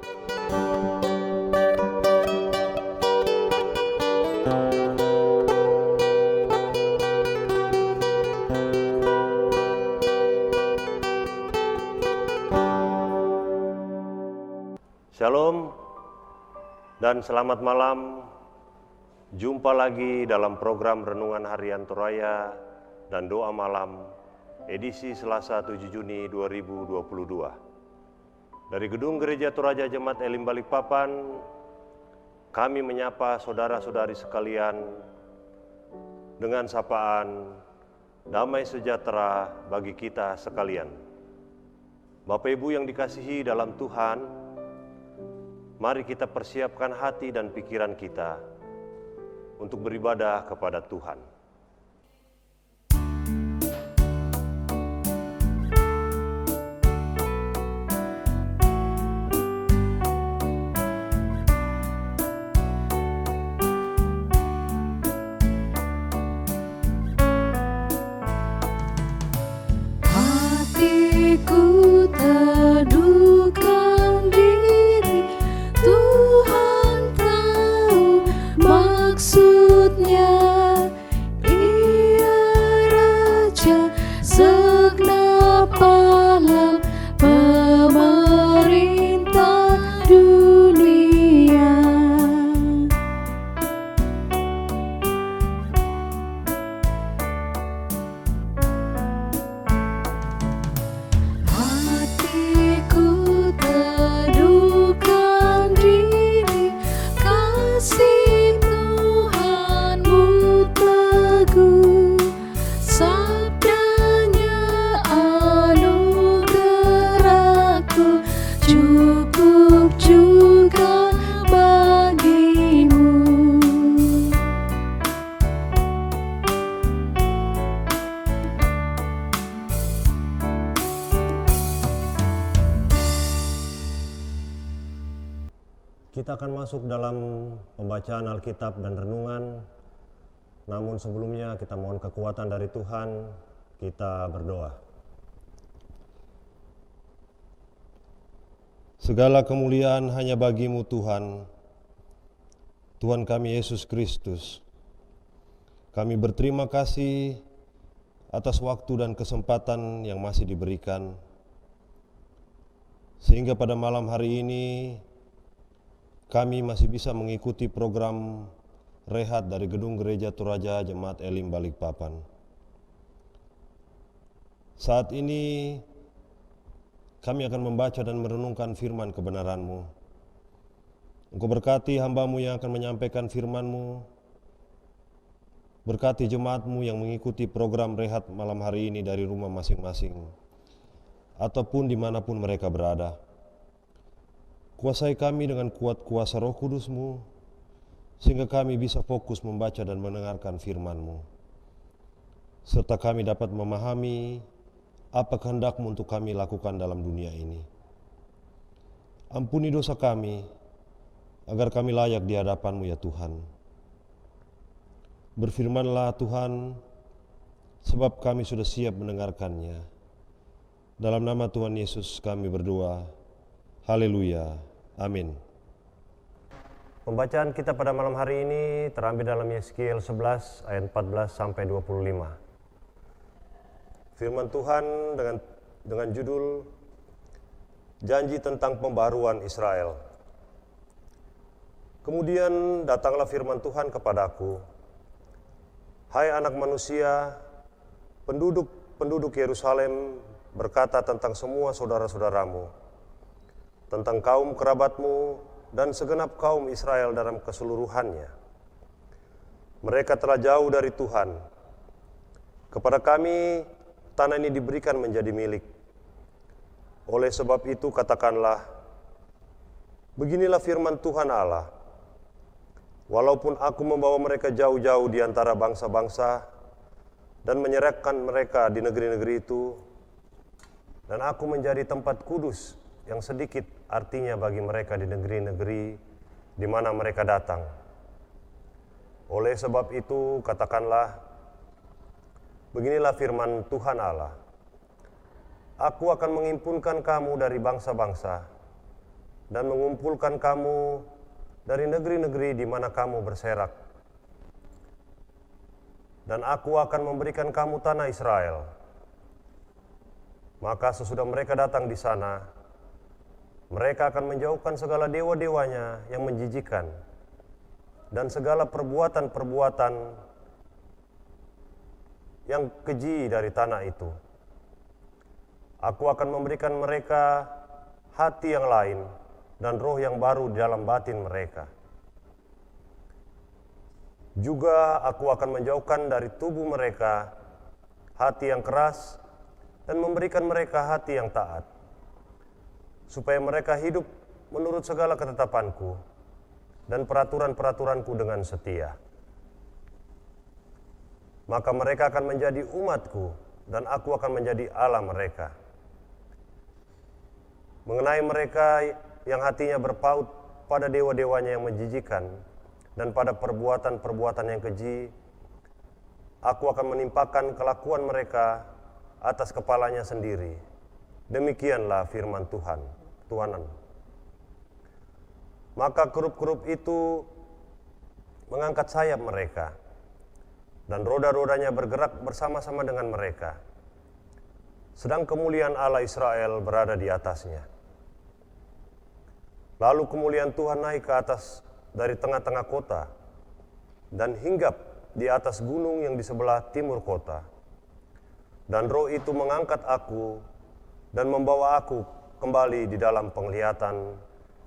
Shalom dan selamat malam. Jumpa lagi dalam program Renungan Harian Toraya dan Doa Malam edisi Selasa 7 Juni 2022. Dari Gedung Gereja Toraja Jemaat Elim Balikpapan, kami menyapa saudara-saudari sekalian dengan sapaan damai sejahtera bagi kita sekalian. Bapak Ibu yang dikasihi dalam Tuhan, mari kita persiapkan hati dan pikiran kita untuk beribadah kepada Tuhan. Hatiku teduhkan diri, Tuhan tahu maksudnya. Ia Raja segenap alam, pemerintah dunia. Hatiku teduhkan diri, kasih Tuhanmu teguh. Sabdanya anugerahku, cukup juga bagimu. Kita akan masuk dalam pembacaan Alkitab dan renungan. Namun sebelumnya kita mohon kekuatan dari Tuhan, kita berdoa. Segala kemuliaan hanya bagi-Mu Tuhan, Tuhan kami Yesus Kristus. Kami berterima kasih atas waktu dan kesempatan yang masih diberikan, sehingga pada malam hari ini kami masih bisa mengikuti program rehat dari Gedung Gereja Toraja Jemaat Elim Balikpapan. Saat ini kami akan membaca dan merenungkan firman kebenaran-Mu. Engkau berkati hamba-Mu yang akan menyampaikan firman-Mu. Berkati jemaat-Mu yang mengikuti program rehat malam hari ini dari rumah masing-masing, ataupun dimanapun mereka berada. Kuasai kami dengan kuat kuasa Roh Kudus-Mu, sehingga kami bisa fokus membaca dan mendengarkan firman-Mu, serta kami dapat memahami apa kehendak-Mu untuk kami lakukan dalam dunia ini. Ampuni dosa kami, agar kami layak di hadapan-Mu ya Tuhan. Berfirmanlah Tuhan, sebab kami sudah siap mendengarkannya. Dalam nama Tuhan Yesus kami berdoa. Haleluya. Amin. Pembacaan kita pada malam hari ini terambil dalam Yeskiel 11 ayat 14 sampai 25. Firman Tuhan dengan judul Janji tentang Pembaharuan Israel. Kemudian datanglah firman Tuhan kepadaku, Hai anak manusia, penduduk Yerusalem berkata tentang semua saudara-saudaramu, tentang kaum kerabatmu dan segenap kaum Israel dalam keseluruhannya. Mereka telah jauh dari Tuhan. Kepada kami tanah ini diberikan menjadi milik. Oleh sebab itu katakanlah, beginilah firman Tuhan Allah, walaupun aku membawa mereka jauh-jauh di antara bangsa-bangsa dan menyerahkan mereka di negeri-negeri itu, dan aku menjadi tempat kudus yang sedikit artinya bagi mereka di negeri-negeri di mana mereka datang. Oleh sebab itu katakanlah, beginilah firman Tuhan Allah, Aku akan menghimpunkan kamu dari bangsa-bangsa dan mengumpulkan kamu dari negeri-negeri di mana kamu berserak. Dan aku akan memberikan kamu tanah Israel. Maka sesudah mereka datang di sana, mereka akan menjauhkan segala dewa-dewanya yang menjijikkan dan segala perbuatan-perbuatan yang keji dari tanah itu. Aku akan memberikan mereka hati yang lain dan roh yang baru di dalam batin mereka. Juga aku akan menjauhkan dari tubuh mereka hati yang keras dan memberikan mereka hati yang taat, supaya mereka hidup menurut segala ketetapanku dan peraturan-peraturanku dengan setia. Maka mereka akan menjadi umatku dan aku akan menjadi Allah mereka. Mengenai mereka yang hatinya berpaut pada dewa-dewanya yang menjijikkan dan pada perbuatan-perbuatan yang keji, aku akan menimpakan kelakuan mereka atas kepalanya sendiri. Demikianlah firman Tuhanan. Maka kerup-kerup itu mengangkat sayap mereka, dan roda-rodanya bergerak bersama-sama dengan mereka, sedang kemuliaan Allah Israel berada di atasnya. Lalu kemuliaan Tuhan naik ke atas dari tengah-tengah kota dan hinggap di atas gunung yang di sebelah timur kota. Dan roh itu mengangkat aku dan membawa aku kembali di dalam penglihatan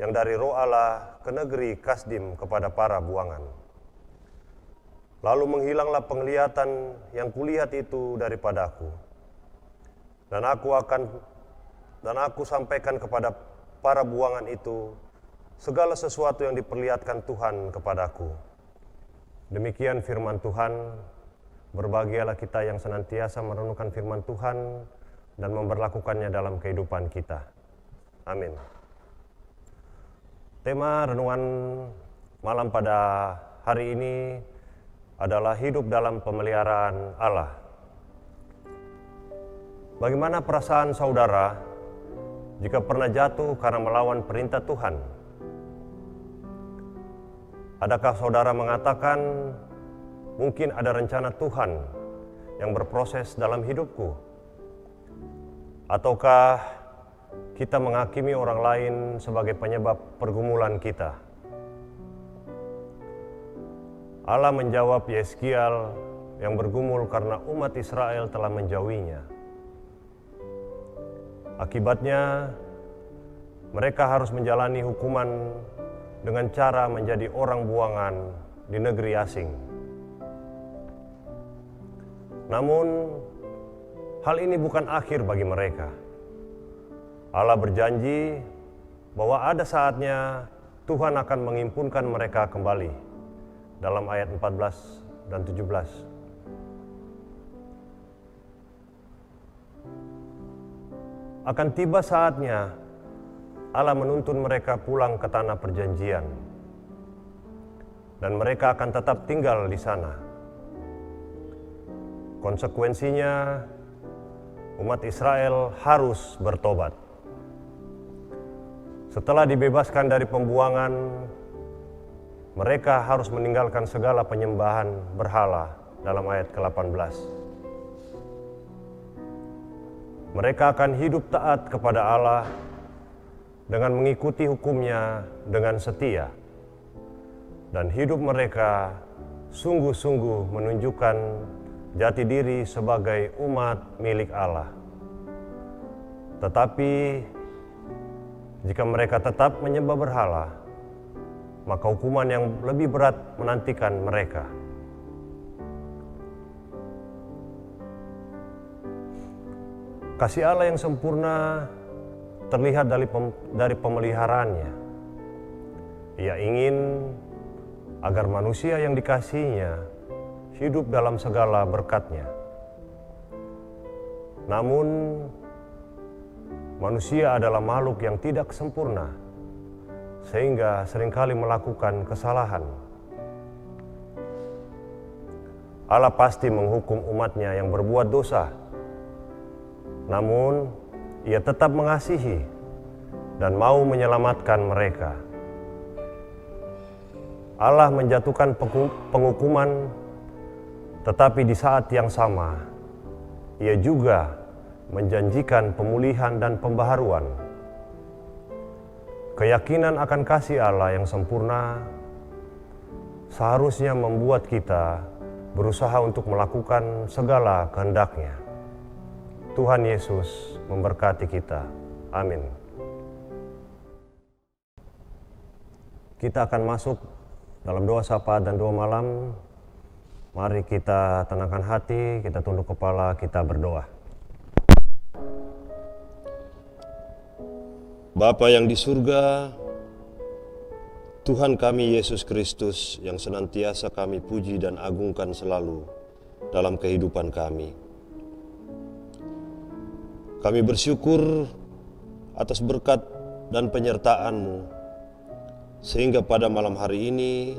yang dari roh Allah ke negeri Kasdim kepada para buangan. Lalu menghilanglah penglihatan yang kulihat itu daripadaku. Dan aku sampaikan kepada para buangan itu segala sesuatu yang diperlihatkan Tuhan kepadaku. Demikian firman Tuhan. Berbahagialah kita yang senantiasa merenungkan firman Tuhan dan memberlakukannya dalam kehidupan kita. Amin. Tema renungan malam pada hari ini adalah hidup dalam pemeliharaan Allah. Bagaimana perasaan saudara jika pernah jatuh karena melawan perintah Tuhan? Adakah saudara mengatakan, mungkin ada rencana Tuhan yang berproses dalam hidupku? Ataukah kita menghakimi orang lain sebagai penyebab pergumulan kita? Allah menjawab Yeskiel yang bergumul karena umat Israel telah menjauhinya. Akibatnya, mereka harus menjalani hukuman dengan cara menjadi orang buangan di negeri asing. Namun, hal ini bukan akhir bagi mereka. Allah berjanji bahwa ada saatnya Tuhan akan menghimpunkan mereka kembali. Dalam ayat 14 dan 17. Akan tiba saatnya Allah menuntun mereka pulang ke tanah perjanjian. Dan mereka akan tetap tinggal di sana. Konsekuensinya, umat Israel harus bertobat. Setelah dibebaskan dari pembuangan, mereka harus meninggalkan segala penyembahan berhala dalam ayat ke-18. Mereka akan hidup taat kepada Allah dengan mengikuti hukum-Nya dengan setia. Dan hidup mereka sungguh-sungguh menunjukkan jati diri sebagai umat milik Allah. Tetapi jika mereka tetap menyembah berhala, maka hukuman yang lebih berat menantikan mereka. Kasih Allah yang sempurna terlihat dari pemeliharaannya. Ia ingin agar manusia yang dikasihinya hidup dalam segala berkat-Nya. Namun, manusia adalah makhluk yang tidak sempurna, sehingga seringkali melakukan kesalahan. Allah pasti menghukum umat-Nya yang berbuat dosa. Namun, Ia tetap mengasihi dan mau menyelamatkan mereka. Allah menjatuhkan penghukuman, tetapi di saat yang sama, Ia juga menjanjikan pemulihan dan pembaharuan. Keyakinan akan kasih Allah yang sempurna seharusnya membuat kita berusaha untuk melakukan segala kehendak-Nya. Tuhan Yesus memberkati kita. Amin. Kita akan masuk dalam doa syafaat dan doa malam. Mari kita tenangkan hati, kita tunduk kepala, kita berdoa. Bapa yang di surga, Tuhan kami Yesus Kristus yang senantiasa kami puji dan agungkan selalu dalam kehidupan kami. Kami bersyukur atas berkat dan penyertaan-Mu, sehingga pada malam hari ini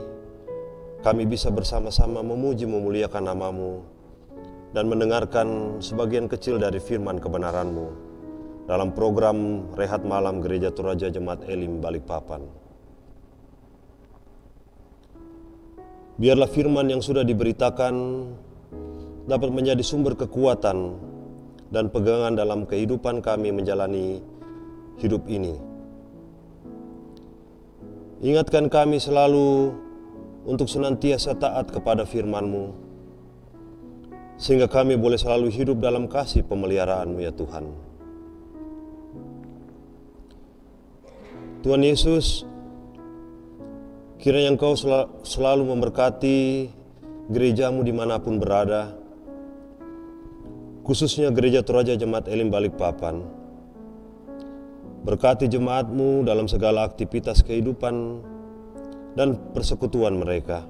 kami bisa bersama-sama memuji memuliakan nama-Mu dan mendengarkan sebagian kecil dari firman kebenaran-Mu dalam program Rehat Malam Gereja Toraja Jemaat Elim Balikpapan. Biarlah firman yang sudah diberitakan dapat menjadi sumber kekuatan dan pegangan dalam kehidupan kami menjalani hidup ini. Ingatkan kami selalu untuk senantiasa taat kepada firman-Mu, sehingga kami boleh selalu hidup dalam kasih pemeliharaan-Mu ya Tuhan. Tuhan Yesus, kiranya Engkau selalu memberkati gereja-Mu dimanapun berada, khususnya Gereja Toraja Jemaat Elim Balikpapan. Berkati jemaat-Mu dalam segala aktivitas kehidupan dan persekutuan mereka.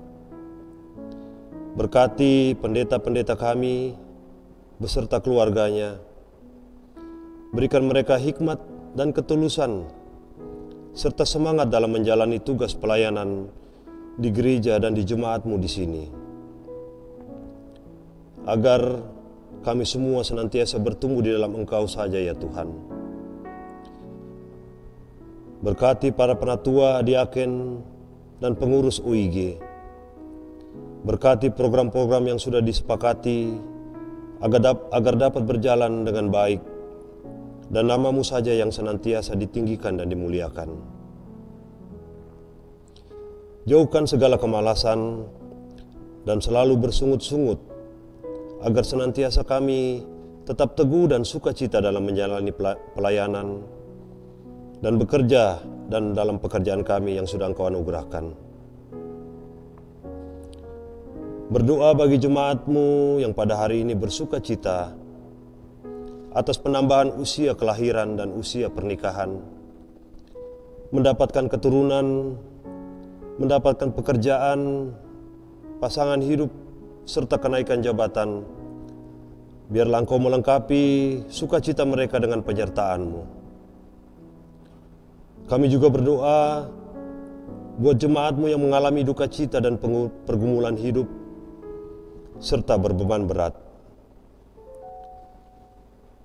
Berkati pendeta-pendeta kami beserta keluarganya. Berikan mereka hikmat dan ketulusan serta semangat dalam menjalani tugas pelayanan di gereja dan di jemaat-Mu di sini. Agar kami semua senantiasa bertumbuh di dalam Engkau saja ya Tuhan. Berkati para penatua, diaken, dan pengurus UIG. Berkati program-program yang sudah disepakati agar dapat berjalan dengan baik, dan nama-Mu saja yang senantiasa ditinggikan dan dimuliakan. Jauhkan segala kemalasan dan selalu bersungut-sungut, agar senantiasa kami tetap teguh dan sukacita dalam menjalani pelayanan dan bekerja dan dalam pekerjaan kami yang sudah Engkau anugerahkan. Berdoa bagi jemaat-Mu yang pada hari ini bersukacita atas penambahan usia kelahiran dan usia pernikahan, mendapatkan keturunan, mendapatkan pekerjaan, pasangan hidup, serta kenaikan jabatan. Biarlah Engkau melengkapi sukacita mereka dengan penyertaan-Mu. Kami juga berdoa buat jemaat-Mu yang mengalami duka cita dan pergumulan hidup, serta berbeban berat.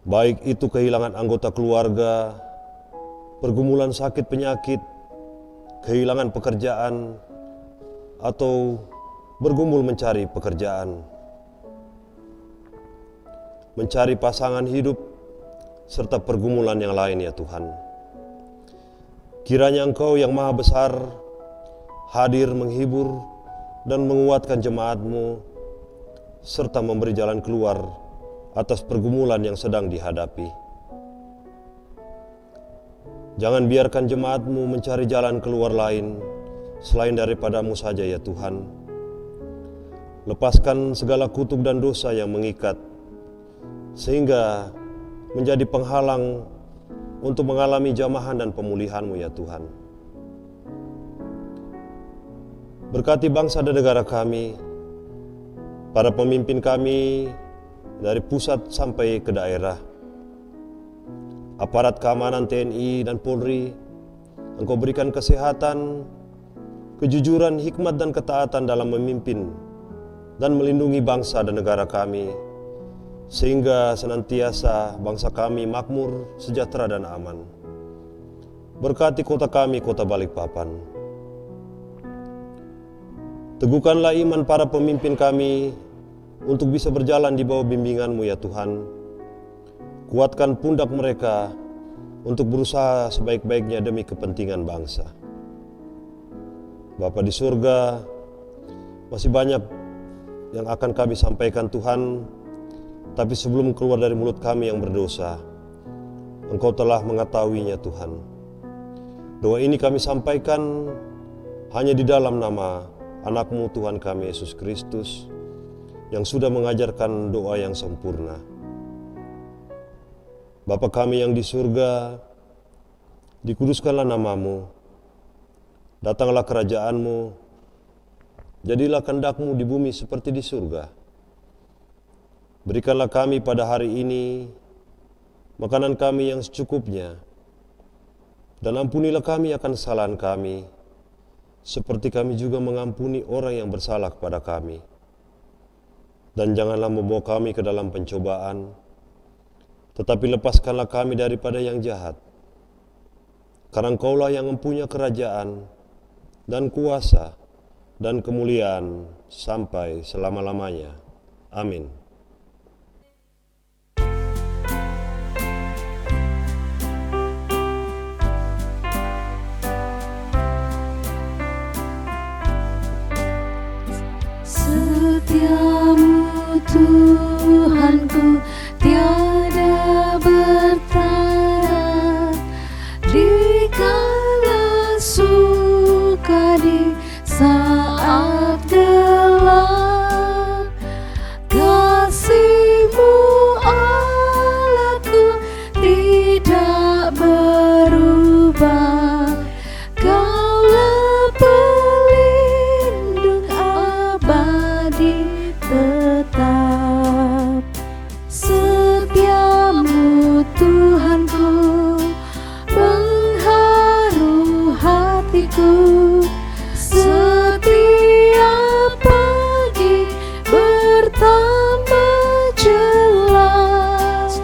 Baik itu kehilangan anggota keluarga, pergumulan sakit penyakit, kehilangan pekerjaan, atau bergumul mencari pekerjaan, mencari pasangan hidup, serta pergumulan yang lain ya Tuhan. Kiranya Engkau yang Maha Besar hadir menghibur dan menguatkan jemaat-Mu, serta memberi jalan keluar atas pergumulan yang sedang dihadapi. Jangan biarkan jemaat-Mu mencari jalan keluar lain selain daripada-Mu saja ya Tuhan. Lepaskan segala kutuk dan dosa yang mengikat, sehingga menjadi penghalang untuk mengalami jamahan dan pemulihan-Mu ya Tuhan. Berkati bangsa dan negara kami, para pemimpin kami dari pusat sampai ke daerah, aparat keamanan TNI dan Polri. Engkau berikan kesehatan, kejujuran, hikmat, dan ketaatan dalam memimpin dan melindungi bangsa dan negara kami, sehingga senantiasa bangsa kami makmur, sejahtera, dan aman. Berkati kota kami, kota Balikpapan. Teguhkanlah iman para pemimpin kami untuk bisa berjalan di bawah bimbingan-Mu ya Tuhan. Kuatkan pundak mereka untuk berusaha sebaik-baiknya demi kepentingan bangsa. Bapa di surga, masih banyak yang akan kami sampaikan Tuhan, tapi sebelum keluar dari mulut kami yang berdosa, Engkau telah mengetahuinya Tuhan. Doa ini kami sampaikan hanya di dalam nama Anak-Mu Tuhan kami Yesus Kristus, yang sudah mengajarkan doa yang sempurna. Bapa kami yang di surga, dikuduskanlah nama-Mu, datanglah kerajaan-Mu, jadilah kehendak-Mu di bumi seperti di surga. Berikanlah kami pada hari ini makanan kami yang secukupnya, dan ampunilah kami akan kesalahan kami, seperti kami juga mengampuni orang yang bersalah kepada kami. Dan janganlah membawa kami ke dalam pencobaan, tetapi lepaskanlah kami daripada yang jahat. Karena Engkaulah yang mempunyai kerajaan, dan kuasa, dan kemuliaan sampai selama-lamanya. Amin. Setiamu Tuhanku tiada bertara, di kala suka di saat gelap. Kasih-Mu Allahku tidak berubah, Kaulah pelindung abadi tetap. Setiamu Tuhanku mengharu hatiku, setiap pagi bertambah jelas.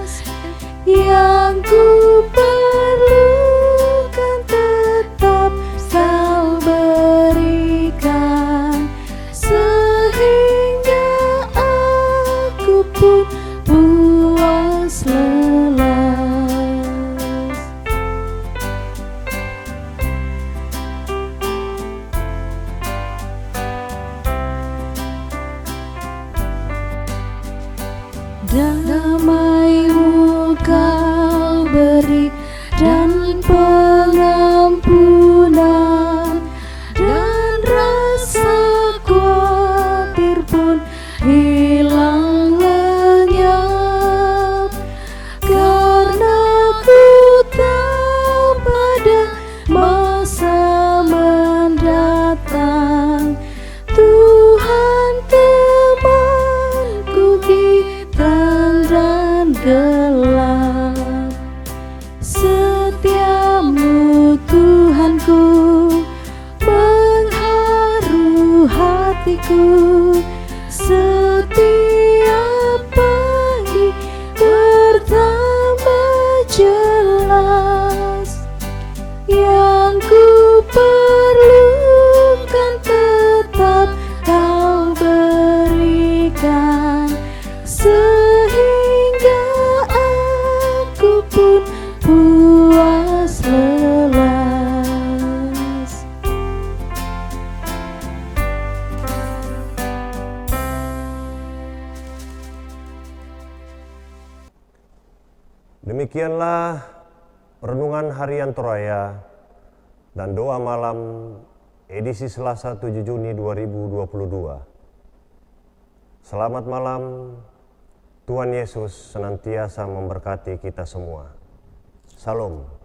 Yang ku perlukan tetap Kau berikan, sehingga aku pun puas lelas. Damai-Mu Kau beri, dan pengampunan, dan rasa khawatir pun hilang lenyap. Karena ku tahu pada masa mendatang, Tuhan temanku di terang dan gelap. Setiamu Tuhanku mengharu hatiku, setiap pagi bertambah jelas. Yang ku perlukan tetap Kau berikan, sehingga aku pun puas lelas. Demikianlah renungan harian Toraya dan doa malam edisi Selasa 7 Juni 2022. Selamat malam, Tuhan Yesus senantiasa memberkati kita semua. Salam.